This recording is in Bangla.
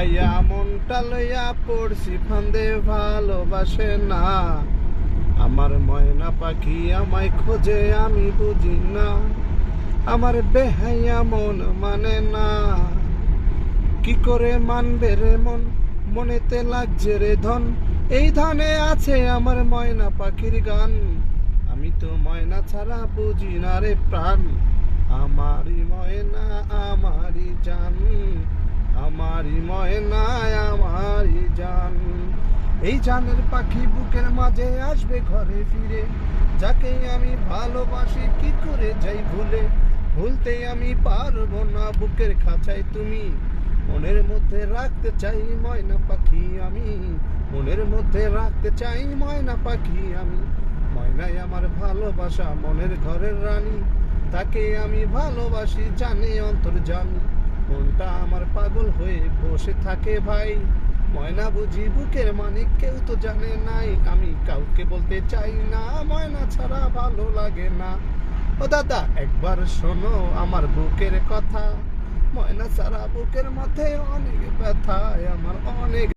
বেহাইয়া মনটা লইয়া পড়ছি ফান্দে, ভালোবাসে না আমার ময়না পাখি, আমায় খোঁজে আমি বুঝি না, আমার বেহাইয়া মন মানে না। কি করে মানবে রে মন, মনেতে লাগছে রে ধন, এই ধনে আছে আমার ময়না পাখির গান। আমি তো ময়না ছাড়া বুঝি না রে প্রাণ, আমারই ময়না আমারই জান, আমারই ময়না আমারই জান। এই জানের পাখি বুকের মাঝে আসবে ঘরে ফিরে, যাকে আমি ভালোবাসি কি করে যাই ভুলে, ভুলতে আমি পারবো না বুকের খাঁচায় তুমি, মনের মধ্যে রাখতে চাই ময়না পাখি আমি, মনের মধ্যে রাখতে চাই ময়না পাখি আমি। ময়নাই আমার ভালোবাসা, মনের ঘরের রানী, তাকে আমি ভালোবাসি জানে অন্তর্যামী। মনটা আমার পাগল হয়ে বসে থাকে ভাই, ময়না বুঝি বুকের মানিক কেউ তো জানে নাই, আমি কাউকে বলতে চাই না, ময়না ছাড়া ভালো লাগে না। ও দাদা একবার শোনো আমার বুকের কথা, ময়না ছাড়া বুকের মাথায় অনেক ব্যথা, আমার অনেক